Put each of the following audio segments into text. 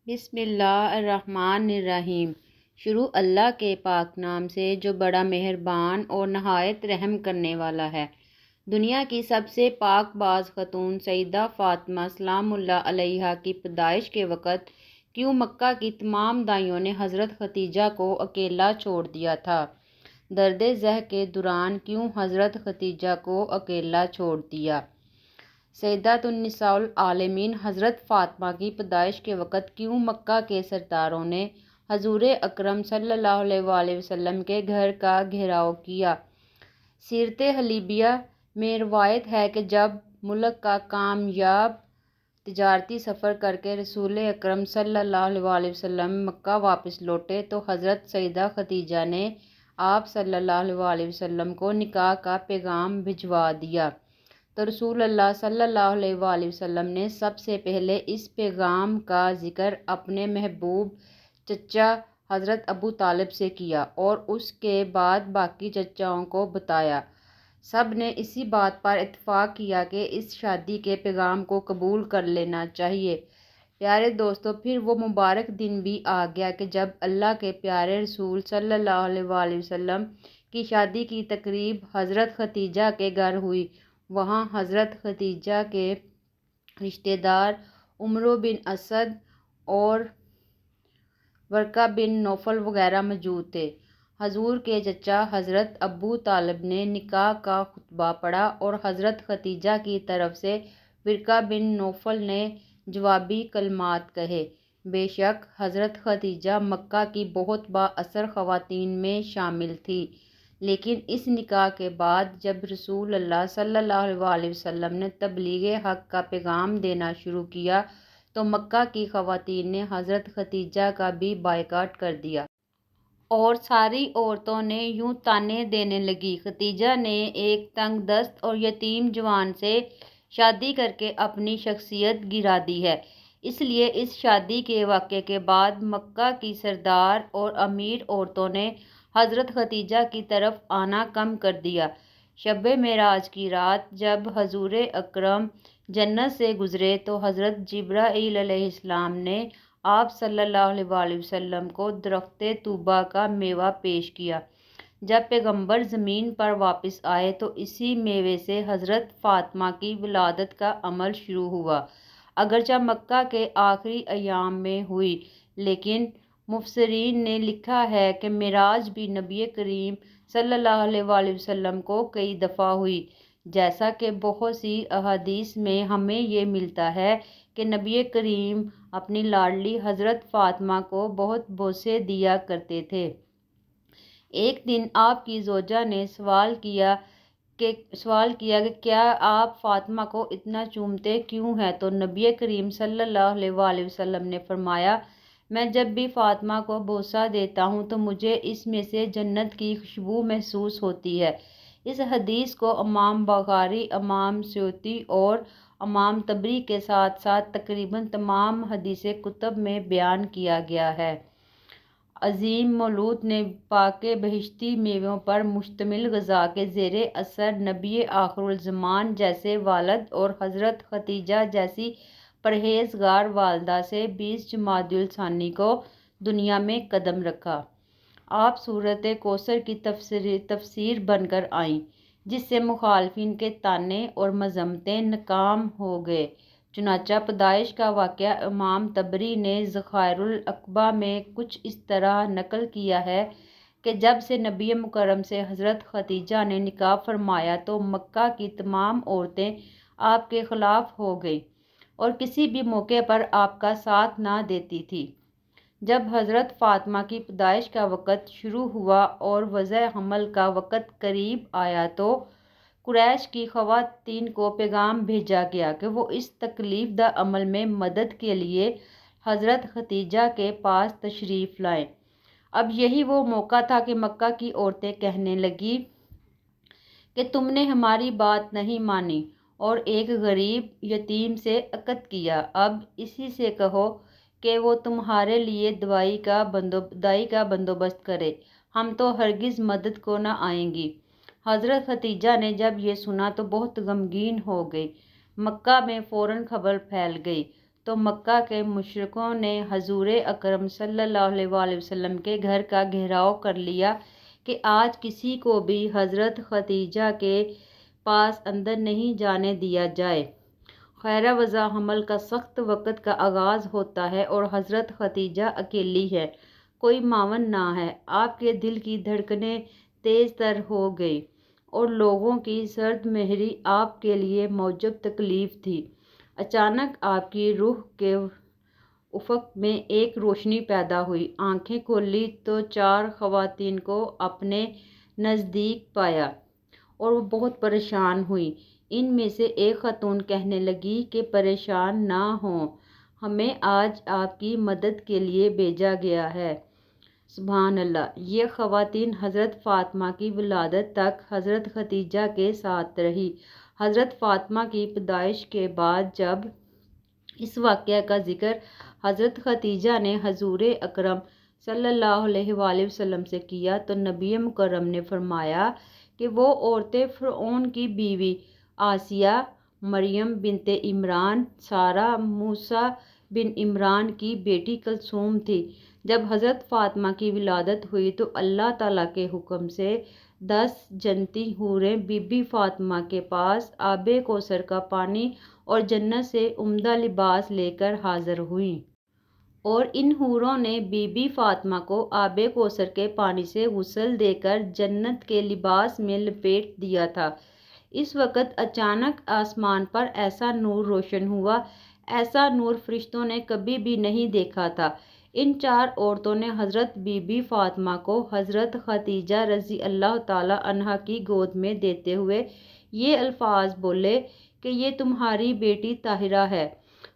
بسم اللہ الرحمن الرحیم۔ شروع اللہ کے پاک نام سے جو بڑا مہربان اور نہایت رحم کرنے والا ہے۔ دنیا کی سب سے پاک باز خاتون سیدہ فاطمہ سلام اللہ علیہا کی پیدائش کے وقت کیوں مکہ کی تمام دائیوں نے حضرت ختیجہ کو اکیلا چھوڑ دیا تھا؟ درد ذہ کے دوران کیوں حضرت ختیجہ کو اکیلا چھوڑ دیا؟ سیدۃ النساء العالمین حضرت فاطمہ کی پیدائش کے وقت کیوں مکہ کے سرداروں نے حضور اکرم صلی اللہ علیہ وآلہ وسلم کے گھر کا گھیراؤ کیا؟ سیرت حلیبیہ میں روایت ہے کہ جب ملک کا کامیاب تجارتی سفر کر کے رسول اکرم صلی اللہ علیہ وآلہ وسلم مکہ واپس لوٹے تو حضرت سیدہ ختیجہ نے آپ صلی اللہ علیہ وآلہ وسلم کو نکاح کا پیغام بھجوا دیا، تو رسول اللہ صلی اللہ علیہ وآلہ وسلم نے سب سے پہلے اس پیغام کا ذکر اپنے محبوب چچا حضرت ابو طالب سے کیا اور اس کے بعد باقی چچاؤں کو بتایا۔ سب نے اسی بات پر اتفاق کیا کہ اس شادی کے پیغام کو قبول کر لینا چاہیے۔ پیارے دوستو، پھر وہ مبارک دن بھی آ گیا کہ جب اللہ کے پیارے رسول صلی اللہ علیہ وآلہ وسلم کی شادی کی تقریب حضرت ختیجہ کے گھر ہوئی۔ وہاں حضرت ختیجہ کے رشتہ دار عمر بن اسد اور ورقہ بن نوفل وغیرہ موجود تھے۔ حضور کے چچا حضرت ابو طالب نے نکاح کا خطبہ پڑھا اور حضرت ختیجہ کی طرف سے ورقہ بن نوفل نے جوابی کلمات کہے۔ بے شک حضرت ختیجہ مکہ کی بہت با اثر خواتین میں شامل تھی، لیکن اس نکاح کے بعد جب رسول اللہ صلی اللہ علیہ وآلہ وسلم نے تبلیغ حق کا پیغام دینا شروع کیا تو مکہ کی خواتین نے حضرت ختیجہ کا بھی بائیکاٹ کر دیا۔ اور ساری عورتوں نے یوں طعنے دینے لگیں، ختیجہ نے ایک تنگ دست اور یتیم جوان سے شادی کر کے اپنی شخصیت گرا دی ہے۔ اس لیے اس شادی کے واقعے کے بعد مکہ کی سردار اور امیر عورتوں نے حضرت ختیجہ کی طرف آنا کم کر دیا۔ شب معراج کی رات جب حضور اکرم جنت سے گزرے تو حضرت جبرائیل علیہ السلام نے آپ صلی اللہ علیہ وآلہ وسلم کو درخت طوبیٰ کا میوہ پیش کیا۔ جب پیغمبر زمین پر واپس آئے تو اسی میوے سے حضرت فاطمہ کی ولادت کا عمل شروع ہوا، اگرچہ مکہ کے آخری ایام میں ہوئی، لیکن مفسرین نے لکھا ہے کہ معراج بھی نبی کریم صلی اللہ علیہ وآلہ وسلم کو کئی دفعہ ہوئی، جیسا کہ بہت سی احادیث میں ہمیں یہ ملتا ہے کہ نبی کریم اپنی لاڈلی حضرت فاطمہ کو بہت بوسے دیا کرتے تھے۔ ایک دن آپ کی زوجہ نے سوال کیا کہ کیا آپ فاطمہ کو اتنا چومتے کیوں ہیں؟ تو نبی کریم صلی اللہ علیہ وآلہ وسلم نے فرمایا، میں جب بھی فاطمہ کو بوسہ دیتا ہوں تو مجھے اس میں سے جنت کی خوشبو محسوس ہوتی ہے۔ اس حدیث کو امام بخاری، امام سیوطی اور امام طبری کے ساتھ ساتھ تقریباً تمام حدیث کتب میں بیان کیا گیا ہے۔ عظیم مولود نے پاک بہشتی میووں پر مشتمل غذا کے زیر اثر نبی آخر الزمان جیسے والد اور حضرت ختیجہ جیسی پرہیزگار والدہ سے 20 جمادی الثانی کو دنیا میں قدم رکھا۔ آپ سورۃ کوثر کی تفسیر بن کر آئیں، جس سے مخالفین کے طعنے اور مذمتیں ناکام ہو گئے۔ چنانچہ پیدائش کا واقعہ امام طبری نے ذخائر العقبہ میں کچھ اس طرح نقل کیا ہے کہ جب سے نبی مکرم سے حضرت ختیجہ نے نکاح فرمایا تو مکہ کی تمام عورتیں آپ کے خلاف ہو گئیں اور کسی بھی موقع پر آپ کا ساتھ نہ دیتی تھیں۔ جب حضرت فاطمہ کی پیدائش کا وقت شروع ہوا اور وضع حمل کا وقت قریب آیا تو قریش کی خواتین کو پیغام بھیجا گیا کہ وہ اس تکلیف دہ عمل میں مدد کے لیے حضرت ختیجہ کے پاس تشریف لائیں۔ اب یہی وہ موقع تھا کہ مکہ کی عورتیں کہنے لگیں کہ تم نے ہماری بات نہیں مانی اور ایک غریب یتیم سے عقد کیا، اب اسی سے کہو کہ وہ تمہارے لیے دائی کا بندوبست کرے، ہم تو ہرگز مدد کو نہ آئیں گی۔ حضرت ختیجہ نے جب یہ سنا تو بہت غمگین ہو گئی۔ مکہ میں فوراً خبر پھیل گئی تو مکہ کے مشرکوں نے حضور اکرم صلی اللہ علیہ وسلم کے گھر کا گھیراؤ کر لیا کہ آج کسی کو بھی حضرت ختیجہ کے پاس اندر نہیں جانے دیا جائے۔ خیر وضع حمل کا سخت وقت کا آغاز ہوتا ہے اور حضرت ختیجہ اکیلی ہے، کوئی معاون نہ ہے۔ آپ کے دل کی دھڑکنیں تیز تر ہو گئی اور لوگوں کی سرد مہری آپ کے لیے موجب تکلیف تھی۔ اچانک آپ کی روح کے افق میں ایک روشنی پیدا ہوئی، آنکھیں کھولی تو 4 خواتین کو اپنے نزدیک پایا اور وہ بہت پریشان ہوئی۔ ان میں سے ایک خاتون کہنے لگی کہ پریشان نہ ہوں، ہمیں آج آپ کی مدد کے لیے بھیجا گیا ہے۔ سبحان اللہ! یہ خواتین حضرت فاطمہ کی ولادت تک حضرت ختیجہ کے ساتھ رہی۔ حضرت فاطمہ کی پیدائش کے بعد جب اس واقعہ کا ذکر حضرت ختیجہ نے حضور اکرم صلی اللہ علیہ وآلہ وسلم سے کیا تو نبی مکرم نے فرمایا کہ وہ عورتیں فرعون کی بیوی آسیہ، مریم بنت عمران، سارہ، موسیٰ بن عمران کی بیٹی کلثوم تھی۔ جب حضرت فاطمہ کی ولادت ہوئی تو اللہ تعالیٰ کے حکم سے 10 جنتی حوریں بی بی فاطمہ کے پاس آب کوثر کا پانی اور جنت سے عمدہ لباس لے کر حاضر ہوئیں۔ اور ان حوروں نے بی بی فاطمہ کو آب کوثر کے پانی سے غسل دے کر جنت کے لباس میں لپیٹ دیا تھا۔ اس وقت اچانک آسمان پر ایسا نور روشن ہوا، ایسا نور فرشتوں نے کبھی بھی نہیں دیکھا تھا۔ ان 4 عورتوں نے حضرت بی بی فاطمہ کو حضرت ختیجہ رضی اللہ تعالیٰ عنہا کی گود میں دیتے ہوئے یہ الفاظ بولے کہ یہ تمہاری بیٹی طاہرہ ہے،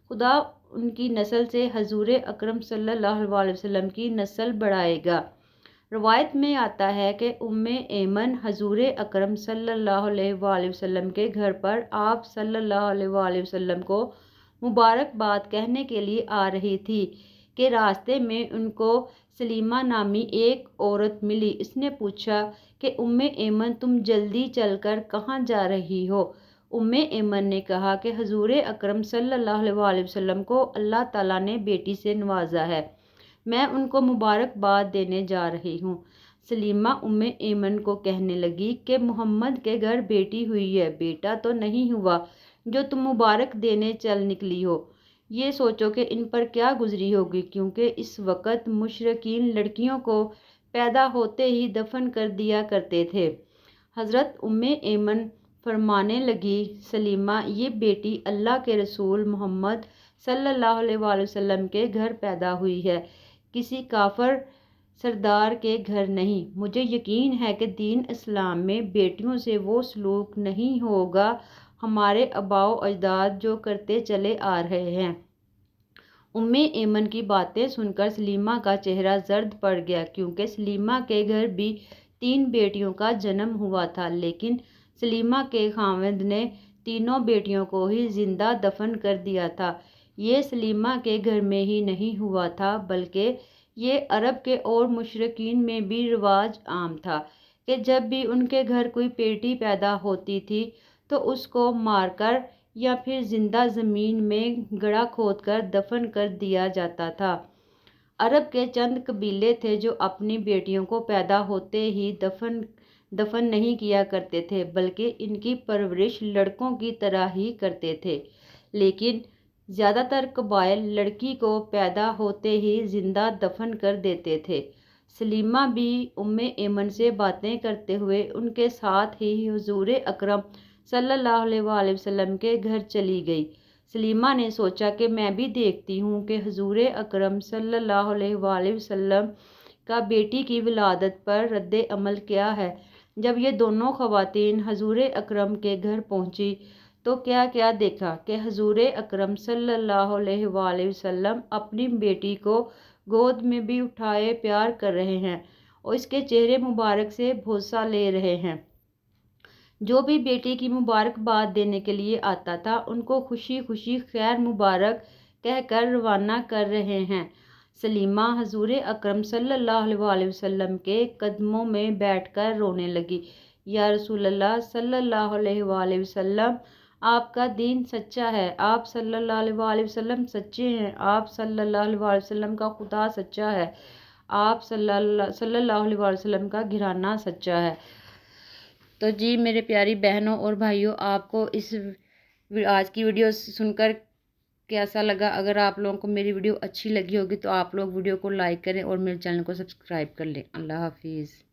خدا ان کی نسل سے حضور اکرم صلی اللہ علیہ وسلم کی نسل بڑھائے گا۔ روایت میں آتا ہے کہ ایمن حضور اکرم صلی اللہ علیہ وآلہ وسلم کے گھر پر آپ صلی اللہ علیہ وآلہ وسلم کو مبارکباد کہنے کے لیے آ رہی تھی کہ راستے میں ان کو سلیمہ نامی ایک عورت ملی۔ اس نے پوچھا کہ ایمن تم جلدی چل کر کہاں جا رہی ہو؟ ایمن نے کہا کہ حضور اکرم صلی اللہ علیہ وآلہ وسلم کو اللہ تعالیٰ نے بیٹی سے نوازا ہے، میں ان کو مبارکباد دینے جا رہی ہوں۔ سلیمہ ایمن کو کہنے لگی کہ محمد کے گھر بیٹی ہوئی ہے، بیٹا تو نہیں ہوا جو تم مبارک دینے چل نکلی ہو۔ یہ سوچو کہ ان پر کیا گزری ہوگی، کیونکہ اس وقت مشرکین لڑکیوں کو پیدا ہوتے ہی دفن کر دیا کرتے تھے۔ حضرت ایمن فرمانے لگی، سلیمہ یہ بیٹی اللہ کے رسول محمد صلی اللہ علیہ وآلہ وسلم کے گھر پیدا ہوئی ہے، کسی کافر سردار کے گھر نہیں۔ مجھے یقین ہے کہ دین اسلام میں بیٹیوں سے وہ سلوک نہیں ہوگا ہمارے آباء و اجداد جو کرتے چلے آ رہے ہیں۔ ایمن کی باتیں سن کر سلیمہ کا چہرہ زرد پڑ گیا، کیونکہ سلیمہ کے گھر بھی 3 بیٹیوں کا جنم ہوا تھا، لیکن سلیمہ کے خاوند نے تینوں بیٹیوں کو ہی زندہ دفن کر دیا تھا۔ یہ سلیمہ کے گھر میں ہی نہیں ہوا تھا بلکہ یہ عرب کے اور مشرکین میں بھی رواج عام تھا کہ جب بھی ان کے گھر کوئی بیٹی پیدا ہوتی تھی تو اس کو مار کر یا پھر زندہ زمین میں گڑھا کھود کر دفن کر دیا جاتا تھا۔ عرب کے چند قبیلے تھے جو اپنی بیٹیوں کو پیدا ہوتے ہی دفن نہیں کیا کرتے تھے بلکہ ان کی پرورش لڑکوں کی طرح ہی کرتے تھے، لیکن زیادہ تر قبائل لڑکی کو پیدا ہوتے ہی زندہ دفن کر دیتے تھے۔ سلیمہ بھی ایمن سے باتیں کرتے ہوئے ان کے ساتھ ہی حضور اکرم صلی اللہ علیہ وآلہ وسلم کے گھر چلی گئی۔ سلیمہ نے سوچا کہ میں بھی دیکھتی ہوں کہ حضور اکرم صلی اللہ علیہ وآلہ وسلم کا بیٹی کی ولادت پر رد عمل کیا ہے۔ جب یہ دونوں خواتین حضور اکرم کے گھر پہنچی تو کیا کیا دیکھا کہ حضور اکرم صلی اللہ علیہ وآلہ وسلم اپنی بیٹی کو گود میں بھی اٹھائے پیار کر رہے ہیں اور اس کے چہرے مبارک سے بوسہ لے رہے ہیں۔ جو بھی بیٹی کی مبارکباد دینے کے لیے آتا تھا ان کو خوشی خوشی خیر مبارک کہہ کر روانہ کر رہے ہیں۔ سلیمہ حضور اکرم صلی اللہ علیہ وآلہ وسلم کے قدموں میں بیٹھ کر رونے لگی، یا رسول اللہ صلی اللہ علیہ وآلہ وسلم، آپ کا دین سچا ہے، آپ صلی اللہ علیہ وسلم سچے ہیں، آپ صلی اللہ علیہ وسلم کا خدا سچا ہے، آپ صلی اللہ علیہ وسلم کا گھرانہ سچا ہے۔ تو جی میرے پیاری بہنوں اور بھائیوں، آپ کو آج کی ویڈیو سن کر کیسا لگا؟ اگر آپ لوگوں کو میری ویڈیو اچھی لگی ہوگی تو آپ لوگ ویڈیو کو لائک کریں اور میرے چینل کو سبسکرائب کر لیں۔ اللہ حافظ۔